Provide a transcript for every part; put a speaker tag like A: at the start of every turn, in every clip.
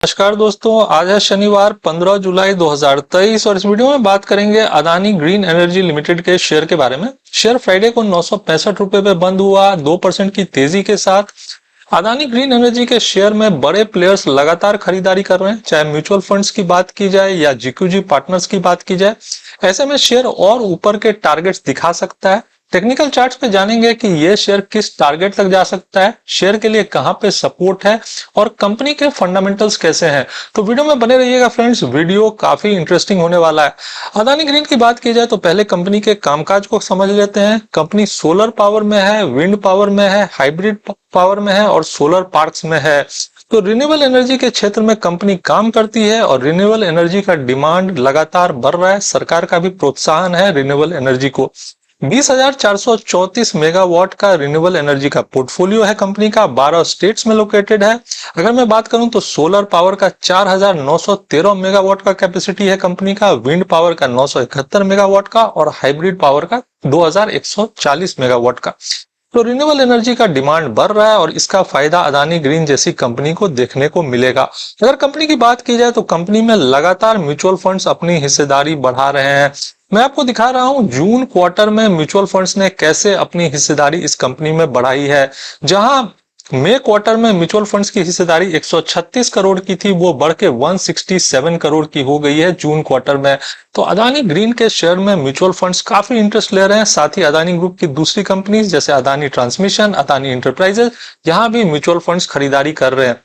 A: नमस्कार दोस्तों, आज है शनिवार 15 जुलाई 2023 और इस वीडियो में बात करेंगे अदानी ग्रीन एनर्जी लिमिटेड के शेयर के बारे में। शेयर फ्राइडे को 965 रुपए पे बंद हुआ 2% की तेजी के साथ। अदानी ग्रीन एनर्जी के शेयर में बड़े प्लेयर्स लगातार खरीदारी कर रहे हैं, चाहे म्यूचुअल फंड्स की बात की जाए या जीक्यूजी पार्टनर्स की बात की जाए। ऐसे में शेयर और ऊपर के टारगेट्स दिखा सकता है। टेक्निकल चार्ट्स पे जानेंगे कि ये शेयर किस टारगेट तक जा सकता है, शेयर के लिए कहां पे सपोर्ट है और कंपनी के फंडामेंटल्स कैसे हैं। तो वीडियो में बने रहिएगा फ्रेंड्स, वीडियो काफी इंटरेस्टिंग होने वाला है। अदानी ग्रीन की बात की जाए तो पहले कंपनी के कामकाज को समझ लेते हैं। कंपनी सोलर पावर में है, विंड पावर में है, हाइब्रिड पावर में है और सोलर पार्क्स में है। तो रिन्यूएबल एनर्जी के क्षेत्र में कंपनी काम करती है और रिन्यूएबल एनर्जी का डिमांड लगातार बढ़ रहा है। सरकार का भी प्रोत्साहन है रिन्यूएबल एनर्जी को। 20,434 मेगावाट का रिन्यूएबल एनर्जी का पोर्टफोलियो है कंपनी का, 12 स्टेट्स में लोकेटेड है। अगर मैं बात करूं तो सोलर पावर का 4,913 मेगावाट का कैपेसिटी है कंपनी का, विंड पावर का 971 मेगावाट का और हाइब्रिड पावर का 2,140 मेगावाट का। तो रिन्यूएबल एनर्जी का डिमांड बढ़ रहा है और इसका फायदा अदानी ग्रीन जैसी कंपनी को देखने को मिलेगा। अगर कंपनी की बात की जाए तो कंपनी में लगातार म्यूचुअल फंड्स अपनी हिस्सेदारी बढ़ा रहे हैं। मैं आपको दिखा रहा हूं जून क्वार्टर में म्यूचुअल फंड्स ने कैसे अपनी हिस्सेदारी इस कंपनी में बढ़ाई है। जहां मई क्वार्टर में म्यूचुअल फंड्स की हिस्सेदारी 136 करोड़ की थी, वो बढ़ के 167 करोड़ की हो गई है जून क्वार्टर में। तो अदानी ग्रीन के शेयर में म्यूचुअल फंड्स काफी इंटरेस्ट ले रहे हैं। साथ ही अदानी ग्रुप की दूसरी कंपनीज जैसे अदानी ट्रांसमिशन, अदानी इंटरप्राइजेज, यहाँ भी म्यूचुअल फंड्स खरीदारी कर रहे हैं।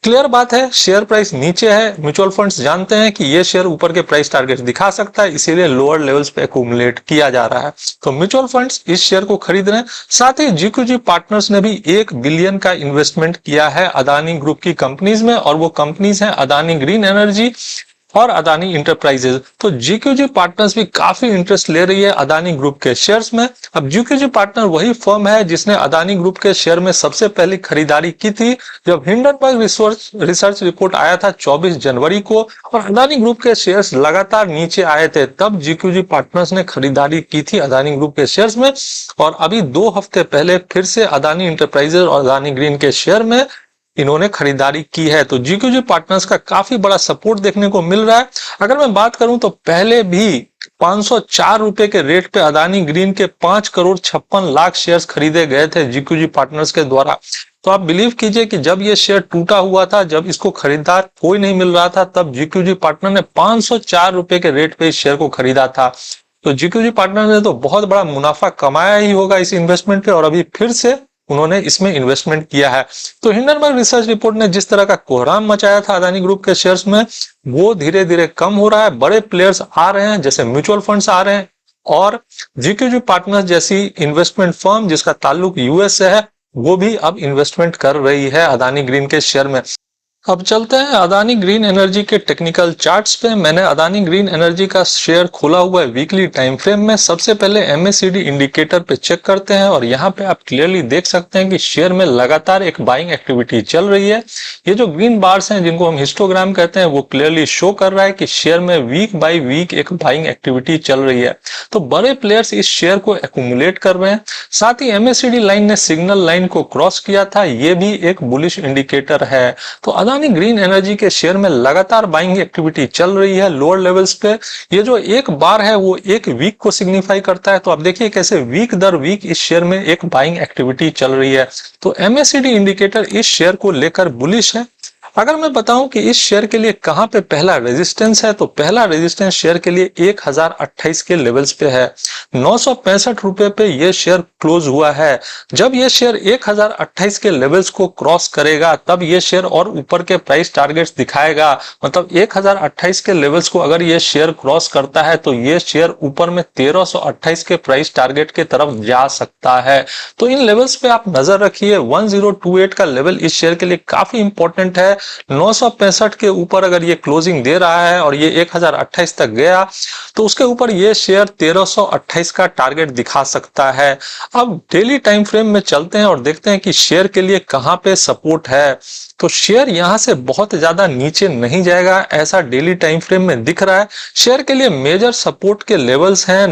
A: क्लियर बात है, शेयर प्राइस नीचे है। म्यूचुअल फंड्स जानते हैं कि ये शेयर ऊपर के प्राइस टारगेट दिखा सकता है, इसीलिए लोअर लेवल्स पे एक्यूमुलेट किया जा रहा है। तो म्यूचुअल फंड्स इस शेयर को खरीद रहे हैं। साथ ही जीक्यूजी पार्टनर्स ने भी 1 बिलियन का इन्वेस्टमेंट किया है अदानी ग्रुप की कंपनीज में, और वो कंपनीज हैं अदानी ग्रीन एनर्जी और अदानी इंटरप्राइजेज। तो जीक्यूजी पार्टनर्स भी काफी इंटरेस्ट ले रही है अदानी ग्रुप के शेयर्स में। अब जीक्यूजी पार्टनर वही फर्म है जिसने अदानी ग्रुप के शेयर में सबसे पहले खरीदारी की थी जब हिंडनबर्ग रिसर्च रिपोर्ट आया था 24 जनवरी को, और अदानी ग्रुप के शेयर्स लगातार नीचे आए थे। तब जीक्यूजी पार्टनर्स ने खरीदारी की थी अदानी ग्रुप के शेयर्स में, और अभी 2 हफ्ते पहले फिर से अदानी इंटरप्राइजेज और अदानी ग्रीन के शेयर में इन्होंने खरीदारी की है। तो जीक्यूजी पार्टनर्स का काफी बड़ा सपोर्ट देखने को मिल रहा है। अगर मैं बात करूं तो पहले भी 504 रुपए के रेट पे अदानी ग्रीन के 5 करोड़ 56 लाख शेयर्स खरीदे गए थे जीक्यूजी पार्टनर्स के द्वारा। तो आप बिलीव कीजिए कि जब ये शेयर टूटा हुआ था, जब इसको खरीदार कोई नहीं मिल रहा था, तब जीक्यूजी पार्टनर ने 504 रुपए के रेट पे इस शेयर को खरीदा था। तो जीक्यूजी पार्टनर ने तो बहुत बड़ा मुनाफा कमाया ही होगा इस इन्वेस्टमेंट पे, और अभी फिर से उन्होंने इसमें इन्वेस्टमेंट किया है। तो हिंडनबर्ग रिसर्च रिपोर्ट ने जिस तरह का कोहराम मचाया था अदानी ग्रुप के शेयर्स में, वो धीरे धीरे कम हो रहा है। बड़े प्लेयर्स आ रहे हैं, जैसे म्यूचुअल फंड्स आ रहे हैं, और जीक्यूजी पार्टनर्स जैसी इन्वेस्टमेंट फर्म जिसका ताल्लुक यूएस से है, वो भी अब इन्वेस्टमेंट कर रही है अदानी ग्रीन के शेयर में। अब चलते हैं अदानी ग्रीन एनर्जी के टेक्निकल चार्ट्स पे। मैंने अदानी ग्रीन एनर्जी का शेयर खोला हुआ है वीकली टाइम फ्रेम में। सबसे पहले एमएसीडी इंडिकेटर पे चेक करते हैं, और यहाँ पे आप क्लियरली देख सकते हैं कि शेयर में लगातार एक बाइंग एक्टिविटी चल रही है। ये जो ग्रीन बार्स हैं जिनको हम हिस्टोग्राम कहते हैं, वो क्लियरली शो कर रहा है कि शेयर में वीक बाय वीक एक बाइंग एक्टिविटी चल रही है। तो बड़े प्लेयर्स इस शेयर को एक्यूमुलेट कर रहे हैं। साथ ही एमएसीडी लाइन ने सिग्नल लाइन को क्रॉस किया था, ये भी एक बुलिश इंडिकेटर है। तो अदानी ग्रीन एनर्जी के शेयर में लगातार बाइंग एक्टिविटी चल रही है लोअर लेवल्स पे। ये जो एक बार है वो एक वीक को सिग्निफाई करता है। तो आप देखिए कैसे वीक दर वीक इस शेयर में एक बाइंग एक्टिविटी चल रही है। तो एमएसीडी इंडिकेटर इस शेयर को लेकर बुलिश है। अगर मैं बताऊं कि इस शेयर के लिए कहां पे पहला रेजिस्टेंस है, तो पहला रेजिस्टेंस शेयर के लिए 1028 के लेवल्स पे है। 965 रुपए पे ये शेयर क्लोज हुआ है। जब ये शेयर 1028 के लेवल्स को क्रॉस करेगा, तब ये शेयर और ऊपर के प्राइस टारगेट्स दिखाएगा। मतलब 1028 के लेवल्स को अगर ये शेयर क्रॉस करता है तो ये शेयर ऊपर में 1328 के प्राइस टारगेट के तरफ जा सकता है। तो इन लेवल्स पे आप नजर रखिए। 1028 का लेवल इस शेयर के लिए काफी इंपॉर्टेंट है। 965 के ऊपर अगर ये क्लोजिंग दे रहा है और ये 1028 तक गया, तो उसके ऊपर ये शेयर 1328 का टारगेट दिखा सकता है। अब डेली टाइम फ्रेम में चलते हैं और देखते हैं कि शेयर के लिए कहां पे सपोर्ट है। तो शेयर यहां से बहुत ज्यादा नीचे नहीं जाएगा, ऐसा डेली टाइम फ्रेम में दिख रहा है। शेयर के लिए मेजर सपोर्ट के लेवल्स हैं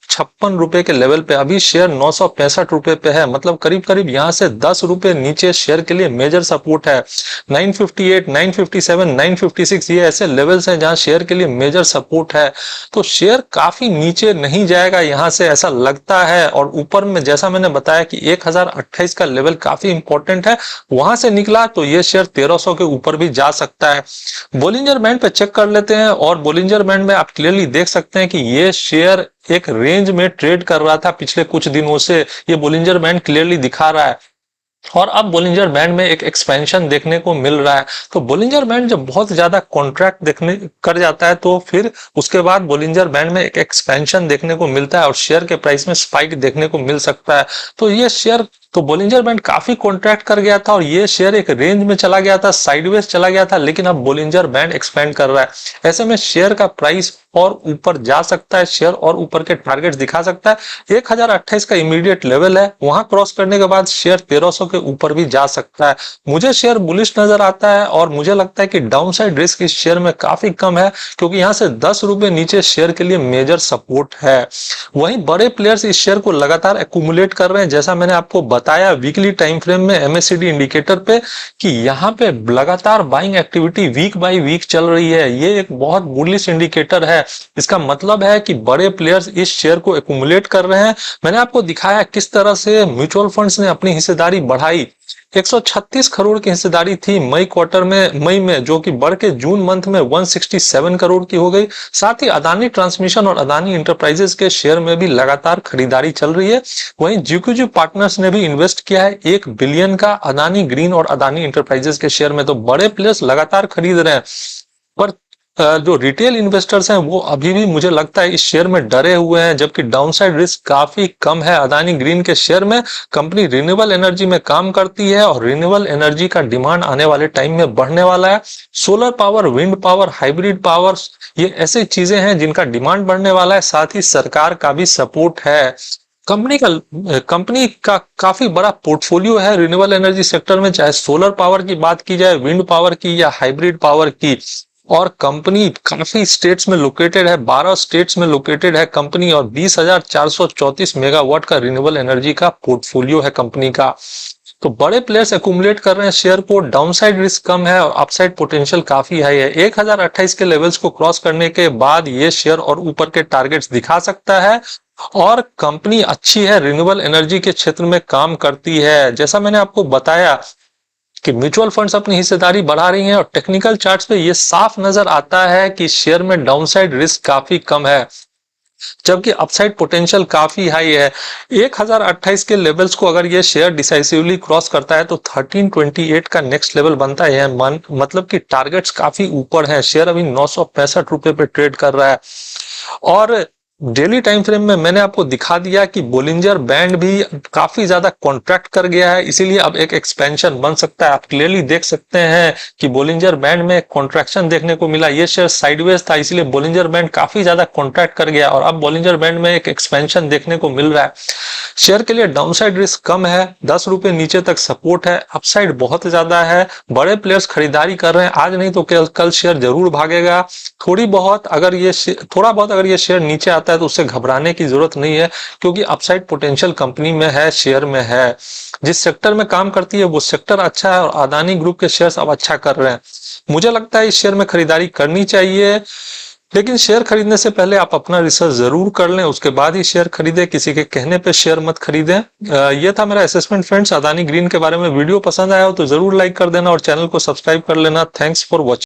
A: ₹956 के लेवल पे, अभी शेयर ₹965 पे है, मतलब करीब करीब यहाँ से ₹10 नीचे शेयर के लिए मेजर सपोर्ट है। 958, 957, 956 ये ऐसे लेवल्स हैं जहां शेयर के लिए मेजर सपोर्ट है। तो शेयर काफी नीचे नहीं जाएगा यहाँ से, ऐसा लगता है। और ऊपर में जैसा मैंने बताया कि 1028 का लेवल काफी इंपॉर्टेंट है, वहां से निकला तो ये शेयर 1300 के ऊपर भी जा सकता है। बोलिंजर बैंड पे चेक कर लेते हैं, और बोलिंजर बैंड में आप क्लियरली देख सकते हैं कि ये शेयर एक रेंज में ट्रेड कर रहा था पिछले कुछ दिनों से, ये बोलिंजर बैंड क्लियरली दिखा रहा है। और अब बोलिंजर बैंड में एक एक्सपेंशन देखने को मिल रहा है। तो बोलिंजर बैंड जब बहुत ज्यादा कॉन्ट्रैक्ट देखने कर जाता है तो फिर उसके बाद बोलिंजर बैंड में एक एक्सपेंशन देखने को मिलता है और शेयर के प्राइस में स्पाइक देखने को मिल सकता है। तो ये शेयर, तो बोलिंजर बैंड काफी कॉन्ट्रैक्ट कर गया था और ये शेयर एक रेंज में चला गया था, साइडवेज चला गया था, लेकिन अब बोलिंजर बैंड एक्सपेंड कर रहा है। ऐसे में शेयर का प्राइस और ऊपर जा सकता है, शेयर और ऊपर के टारगेट दिखा सकता है। 1028 का इमीडिएट लेवल है, वहां क्रॉस करने के बाद शेयर 1300 के ऊपर भी जा सकता है। मुझे शेयर बुलिश नजर आता है और मुझे लगता है कि डाउनसाइड रिस्क इस शेयर में काफी कम है, क्योंकि यहां से ₹10 नीचे शेयर के लिए मेजर सपोर्ट है। वहीं बड़े प्लेयर्स इस शेयर को लगातार एक्यूमुलेट कर रहे हैं, जैसा मैंने आपको बताया वीकली टाइम फ्रेम में एमएससीडी इंडिकेटर पे कि यहाँ पे लगातार buying activity week by week चल रही है। ये एक बहुत बुलिश इंडिकेटर है। इसका मतलब है कि बड़े प्लेयर्स इस शेयर को एक्यूमुलेट कर रहे हैं। मैंने आपको दिखाया किस तरह से म्यूचुअल फंड्स ने अपनी हिस्सेदारी बढ़ाई। 136 करोड़ की हिस्सेदारी थी मई में, जो कि बढ़ के जून मंथ में 167 करोड़ की हो गई। साथ ही अदानी ट्रांसमिशन और अदानी इंटरप्राइजेस के शेयर में भी लगातार खरीदारी चल रही है। वहीं जीक्यूजी पार्टनर्स ने भी इन्वेस्ट किया है 1 बिलियन का अदानी ग्रीन और अदानी इंटरप्राइजेस के शेयर में। तो बड़े प्लेयर्स लगातार खरीद रहे हैं, पर जो रिटेल इन्वेस्टर्स हैं वो अभी भी मुझे लगता है इस शेयर में डरे हुए हैं, जबकि डाउनसाइड रिस्क काफी कम है अदानी ग्रीन के शेयर में। कंपनी रिन्यूएबल एनर्जी में काम करती है और रिन्यूएबल एनर्जी का डिमांड आने वाले टाइम में बढ़ने वाला है। Solar power, wind power, hybrid power, ये ऐसी चीजें हैं जिनका डिमांड बढ़ने वाला है। साथ ही सरकार का भी सपोर्ट है। कंपनी का काफी बड़ा पोर्टफोलियो है रिन्यूएबल एनर्जी सेक्टर में, चाहे सोलर पावर की बात की जाए, विंड पावर की या हाइब्रिड पावर की। और कंपनी काफी स्टेट्स में लोकेटेड है, 12 स्टेट्स में लोकेटेड है कंपनी, और 20,434 मेगावाट का रिन्यूएबल एनर्जी का पोर्टफोलियो है कंपनी का। तो बड़े प्लेयर्स एक्यूमुलेट कर रहे हैं शेयर को, डाउनसाइड रिस्क कम है और अपसाइड पोटेंशियल काफी हाई है। 1028 के लेवल्स को क्रॉस करने के बाद ये शेयर और ऊपर के टारगेट्स दिखा सकता है। और कंपनी अच्छी है, रिन्यूएबल एनर्जी के क्षेत्र में काम करती है। जैसा मैंने आपको बताया कि म्यूचुअल फंड्स अपनी हिस्सेदारी बढ़ा रही हैं और टेक्निकल चार्ट्स पे ये साफ नजर आता है कि शेयर में डाउनसाइड रिस्क काफी कम है, जबकि अपसाइड पोटेंशियल काफी हाई है। 1028 के लेवल्स को अगर ये शेयर डिसाइसिवली क्रॉस करता है तो 1328 का नेक्स्ट लेवल बनता है। मतलब कि टारगेट्स काफी ऊपर हैं। शेयर अभी ₹965 पे ट्रेड कर रहा है। और डेली टाइम फ्रेम में मैंने आपको दिखा दिया कि बोलिंजर बैंड भी काफी ज्यादा कॉन्ट्रैक्ट कर गया है, इसीलिए अब एक एक्सपेंशन बन सकता है। आप क्लियरली देख सकते हैं कि बोलिंजर बैंड में कॉन्ट्रैक्शन देखने को मिला। ये शेयर साइडवेज था, इसलिए बोलिंजर बैंड काफी ज्यादा कॉन्ट्रैक्ट कर गया और अब बोलिंजर बैंड में एक एक्सपेंशन देखने को मिल रहा है। शेयर के लिए डाउनसाइड रिस्क कम है, ₹10 नीचे तक सपोर्ट है, अपसाइड बहुत ज्यादा है। बड़े प्लेयर्स खरीदारी कर रहे हैं, आज नहीं तो कल शेयर जरूर भागेगा। थोड़ा बहुत अगर ये शेयर नीचे आता है तो उससे घबराने की जरूरत नहीं है, क्योंकि अपसाइड पोटेंशियल कंपनी में है, शेयर में है। जिस सेक्टर में काम करती है वो सेक्टर अच्छा है और अदानी ग्रुप के शेयर्स अब अच्छा कर रहे हैं। मुझे लगता है इस शेयर में खरीदारी करनी चाहिए, लेकिन शेयर खरीदने से पहले आप अपना रिसर्च जरूर कर लें, उसके बाद ही शेयर खरीदें। किसी के कहने पे शेयर मत खरीदें। ये था मेरा असेसमेंट फ्रेंड्स अदानी ग्रीन के बारे में। वीडियो पसंद आया हो तो जरूर लाइक कर देना और चैनल को सब्सक्राइब कर लेना। Thanks for watching.